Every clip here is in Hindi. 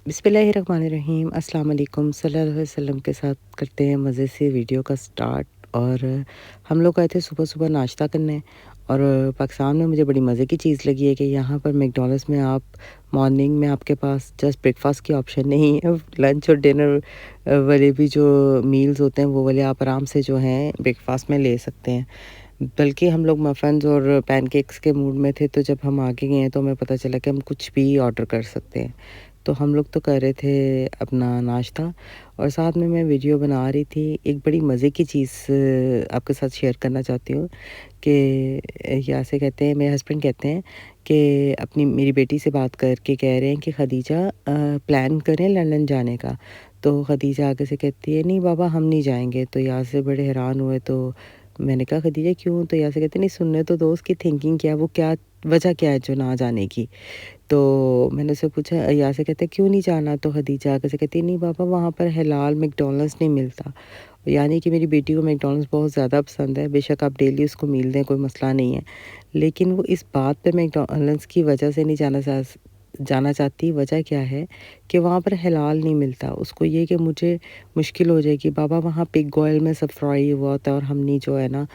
बिस्मिल्लाहिर्रहमानिर्रहीम अस्सलाम वालेकुम सल्लल्लाहु अलैहि वसल्लम के साथ करते हैं मज़े से वीडियो का स्टार्ट। और हम लोग गए थे सुबह-सुबह नाश्ता करने। और पाकिस्तान में मुझे बड़ी मज़े की चीज़ लगी है कि यहाँ पर मैकडॉनल्ड्स में आप मॉर्निंग में आपके पास जस्ट ब्रेकफ़ास्ट की ऑप्शन नहीं है, लंच और डिनर वाले भी जो मील्स होते हैं वो वाले आप आराम से जो हैं ब्रेकफ़ास्ट में ले सकते हैं। बल्कि हम लोग मफ़न्स और पैनकेक्स के मूड में थे, तो जब हम आगे गए तो हमें पता चला कि हम कुछ भी ऑर्डर कर सकते हैं। तो हम लोग तो कर रहे थे अपना नाश्ता और साथ में मैं वीडियो बना रही थी। एक बड़ी मज़े की चीज़ आपके साथ शेयर करना चाहती हूँ कि यहाँ से कहते हैं, मेरे हस्बैंड कहते हैं कि अपनी मेरी बेटी से बात करके कह रहे हैं कि खदीजा प्लान करें लंदन जाने का। तो खदीजा आगे से कहती है, नहीं बाबा हम नहीं जाएँगे। तो यहाँ से बड़े हैरान हुए। तो मैंने कहा, खदीजा क्यों? तो यहाँ से कहते, नहीं सुनने तो दो, उसकी थिंकिंग क्या है, वो क्या वजह क्या है जो ना जाने की। तो मैंने उससे पूछा, या से कहते क्यों नहीं जाना? तो खदीजा आगे से कहती, नहीं पापा वहाँ पर हलाल मैकडॉनल्ड्स नहीं मिलता। यानी कि मेरी बेटी को मैकडॉनल्ड्स बहुत ज़्यादा पसंद है। बेशक आप डेली उसको मील दें, कोई मसला नहीं है, लेकिन वो इस बात पे मैकडॉनल्ड्स की वजह से नहीं जाना चाहती। वजह क्या है कि वहाँ पर हलाल नहीं मिलता। उसको ये कि मुझे मुश्किल हो जाएगी, बाबा वहाँ पिग ऑयल में सब फ्राई हुआ होता है और हम नहीं जो है ना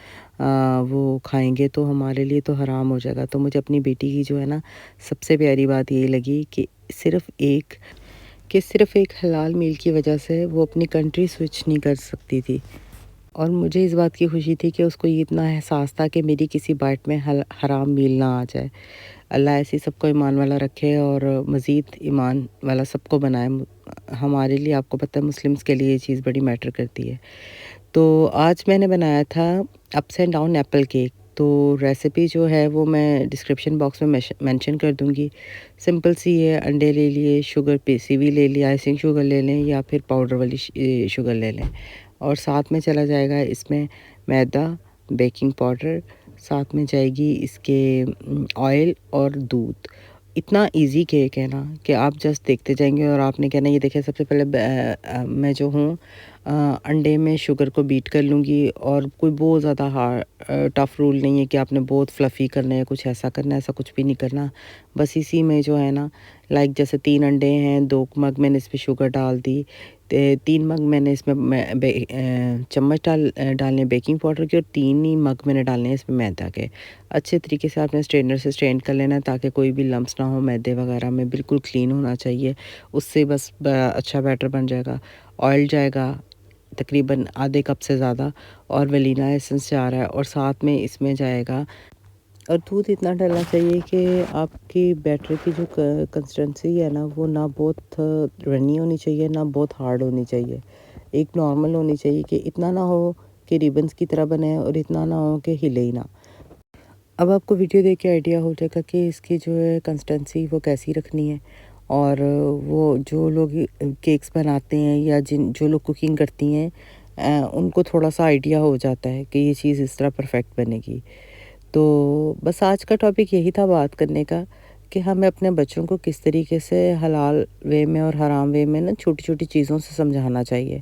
वो खाएँगे तो हमारे लिए तो हराम हो जाएगा। तो मुझे अपनी बेटी की जो है ना सबसे प्यारी बात यही लगी कि सिर्फ़ एक हलाल मील की वजह से वो अपनी कंट्री स्विच नहीं कर सकती थी। और मुझे इस बात की खुशी थी कि उसको ये इतना एहसास था कि मेरी किसी बाइट में हराम मील ना आ जाए। अल्लाह ऐसे ही सबको ईमान वाला रखे और मज़ीद ईमान वाला सबको बनाए। हमारे लिए आपको पता है मुस्लिम्स के लिए ये चीज़ बड़ी मैटर करती है। तो आज मैंने बनाया था ups and down Apple cake. तो रेसिपी जो है वो मैं डिस्क्रिप्शन बॉक्स में मेंशन कर दूँगी। सिंपल सी है, अंडे ले लिए, शुगर पिसी हुई ले ली, आइसिंग शुगर ले लें या फिर पाउडर वाली शुगर ले लें। और साथ में चला जाएगा इसमें मैदा, बेकिंग पाउडर, साथ में जाएगी इसके ऑयल और दूध। इतना इजी केक है ना कि आप जस्ट देखते जाएंगे और आपने कहना, ये देखिए सबसे पहले मैं जो हूँ अंडे में शुगर को बीट कर लूँगी। और कोई बहुत ज़्यादा टफ़ रूल नहीं है कि आपने बहुत फ्लफ़ी करना है, कुछ ऐसा करना है, ऐसा कुछ भी नहीं करना। बस इसी में जो है ना, लाइक जैसे 3 अंडे हैं, 2 मग मैंने इस पे शुगर डाल दी, 3 मग मैंने इसमें चम्मच डालने बेकिंग पाउडर के और 3 ही मग मैंने डालने हैं इसमें मैदा के। अच्छे तरीके से आपने स्ट्रेनर से स्ट्रेन कर लेना है ताकि कोई भी लम्स ना हो मैदे वगैरह में, बिल्कुल क्लीन होना चाहिए। उससे बस अच्छा बैटर बन जाएगा। ऑयल जाएगा तकरीबन आधे कप से ज़्यादा और वनीला एसेंस जा रहा है और साथ में इसमें जाएगा। और दूध इतना डलना चाहिए कि आपकी बैटर की जो कंसिस्टेंसी है ना वो ना बहुत रनी होनी चाहिए, ना बहुत हार्ड होनी चाहिए। एक नॉर्मल होनी चाहिए कि इतना ना हो कि रिबन्स की तरह बने और इतना ना हो कि हिले ही ना। अब आपको वीडियो देख के आइडिया हो जाएगा कि इसकी जो है कंसिस्टेंसी वो कैसी रखनी है। और वो जो लोग केक्स बनाते हैं या जो लोग कुकिंग करती हैं उनको थोड़ा सा आइडिया हो जाता है कि ये चीज़ इस तरह परफेक्ट बनेगी। तो बस आज का टॉपिक यही था बात करने का कि हमें अपने बच्चों को किस तरीके से हलाल वे में और हराम वे में ना छोटी-छोटी चीज़ों से समझाना चाहिए।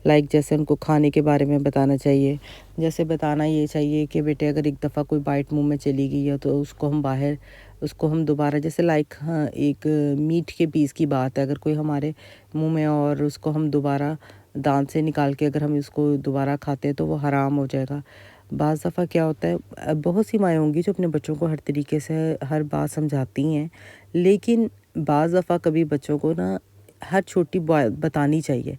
लाइक जैसे उनको खाने के बारे में बताना चाहिए। जैसे बताना ये चाहिए कि बेटे अगर एक दफ़ा कोई बाइट मुँह में चली गई है तो उसको हम दोबारा जैसे लाइक हाँ, एक मीट के पीस की बात है, अगर कोई हमारे मुँह में और उसको हम दोबारा दाँत से निकाल के अगर हम इसको दोबारा खाते हैं तो वो हराम हो जाएगा। बाज़ दफ़ा क्या होता है, बहुत सी माएँ होंगी जो अपने बच्चों को हर तरीके से हर बात समझाती हैं, लेकिन बाज़ दफ़ा कभी बच्चों को ना हर छोटी बात बतानी चाहिए।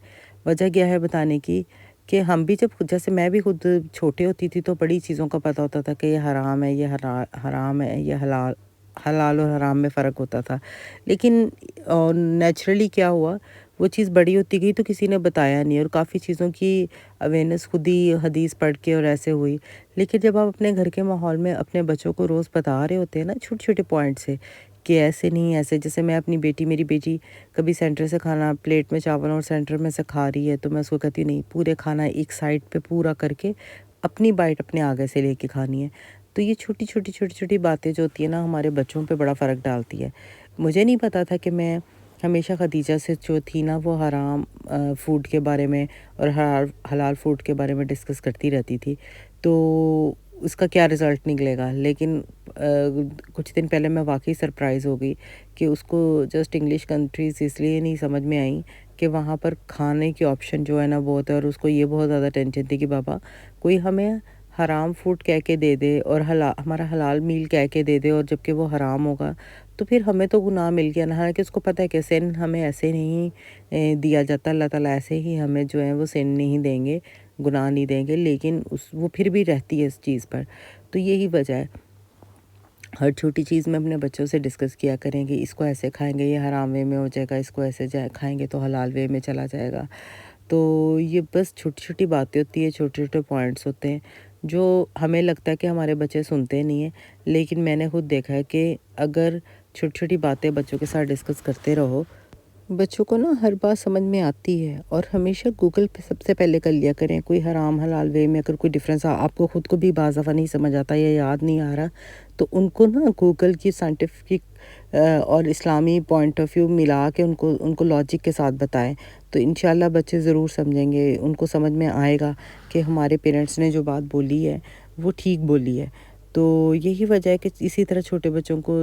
वजह क्या है बताने की कि हम भी जब जैसे मैं भी खुद छोटी होती थी तो बड़ी चीज़ों का पता होता था कि ये हराम है, ये हराम है, ये हलाल हलाल और हराम में फ़र्क होता था। लेकिन नेचुरली क्या हुआ, वो चीज़ बड़ी होती गई तो किसी ने बताया नहीं और काफ़ी चीज़ों की अवेयरनेस खुद ही हदीस पढ़ के और ऐसे हुई। लेकिन जब आप अपने घर के माहौल में अपने बच्चों को रोज़ बता रहे होते हैं ना छोटे-छोटे पॉइंट से कि ऐसे नहीं ऐसे, जैसे मैं अपनी बेटी मेरी बेटी कभी सेंटर से खाना प्लेट में चावल और सेंटर में से खा रही है तो मैं उसको कहती हूँ नहीं, पूरे खाना एक साइड पे पूरा करके अपनी बाइट अपने आगे से लेके खानी है। तो ये छोटी-छोटी बातें जो होती है ना हमारे बच्चों पे बड़ा फ़र्क डालती है। मुझे नहीं पता था कि मैं हमेशा खदीजा से जो थी ना वो हराम फूड के बारे में और हलाल फूड के बारे में डिस्कस करती रहती थी। तो उसका क्या रिज़ल्ट निकलेगा, लेकिन कुछ दिन पहले मैं वाक़ई सरप्राइज़ हो गई कि उसको जस्ट इंग्लिश कंट्रीज़ इसलिए नहीं समझ में आई कि वहाँ पर खाने के ऑप्शन जो है ना बहुत है, और उसको ये बहुत ज़्यादा टेंशन थी कि बाबा कोई हमें हराम फूड कह के दे दे और हमारा हलाल मील कह के दे दे, और जबकि वो हराम होगा तो फिर हमें तो गुनाह मिल गया ना। हालांकि उसको पता है कि सिन हमें ऐसे नहीं दिया जाता, अल्लाह ताला ऐसे ही हमें जो है वो सिन नहीं देंगे, गुनाह नहीं देंगे, लेकिन वो फिर भी रहती है इस चीज़ पर। तो यही वजह है, हर छोटी चीज़ में अपने बच्चों से डिस्कस किया करेंगे, इसको ऐसे खाएंगे ये हराम वे में हो जाएगा, इसको ऐसे खाएंगे तो हलाल वे में चला जाएगा। तो ये बस छोटी-छोटी बातें होती हैं, छोटे-छोटे पॉइंट्स होते हैं, जो हमें लगता है कि हमारे बच्चे सुनते नहीं हैं, लेकिन मैंने खुद देखा है कि अगर छोटी-छोटी बातें बच्चों के साथ डिस्कस करते रहो, बच्चों को ना हर बात समझ में आती है। और हमेशा गूगल पे सबसे पहले कर लिया करें, कोई हराम हलाल वे में अगर कोई डिफरेंस आपको खुद को भी बाज़ दफ़ा नहीं समझ आता या याद नहीं आ रहा, तो उनको ना गूगल की साइंटिफिक और इस्लामी पॉइंट ऑफ व्यू मिला के उनको उनको लॉजिक के साथ बताएं, तो इंशाल्लाह बच्चे ज़रूर समझेंगे, उनको समझ में आएगा कि हमारे पेरेंट्स ने जो बात बोली है वो ठीक बोली है। तो यही वजह है कि इसी तरह छोटे बच्चों को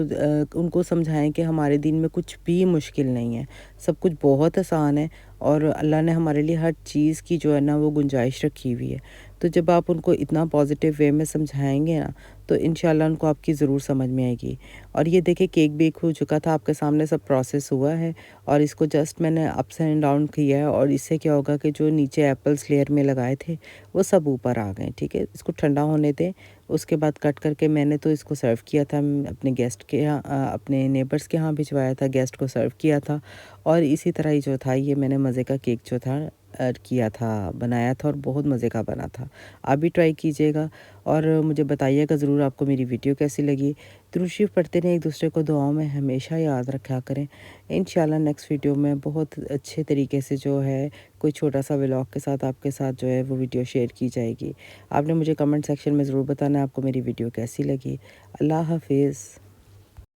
उनको समझाएं कि हमारे दीन में कुछ भी मुश्किल नहीं है, सब कुछ बहुत आसान है, और अल्लाह ने हमारे लिए हर चीज़ की जो है ना वो गुंजाइश रखी हुई है। तो जब आप उनको इतना पॉजिटिव वे में समझाएंगे ना, तो इंशाल्लाह उनको आपकी ज़रूर समझ में आएगी। और ये देखिए केक बेक हो चुका था, आपके सामने सब प्रोसेस हुआ है, और इसको जस्ट मैंने अप्स एंड डाउन किया है, और इससे क्या होगा कि जो नीचे एप्पल्स लेयर में लगाए थे वो सब ऊपर आ गए। ठीक है, इसको ठंडा होने दें, उसके बाद कट करके मैंने तो इसको सर्व किया था अपने गेस्ट के यहाँ, अपने नेबर्स के यहाँ भिजवाया था, गेस्ट को सर्व किया था। और इसी तरह ही जो था ये मैंने मज़े का केक जो था किया था, बनाया था, और बहुत मज़े का बना था। आप भी ट्राई कीजिएगा और मुझे बताइएगा ज़रूर आपको मेरी वीडियो कैसी लगी। दुरूद शरीफ पढ़ते रहें, एक दूसरे को दुआओं में हमेशा याद रखा करें। इंशाल्लाह नेक्स्ट वीडियो में बहुत अच्छे तरीके से जो है कोई छोटा सा व्लॉग के साथ आपके साथ जो है वो वीडियो शेयर की जाएगी। आपने मुझे कमेंट सेक्शन में ज़रूर बताना है आपको मेरी वीडियो कैसी लगी। अल्लाह हाफिज़।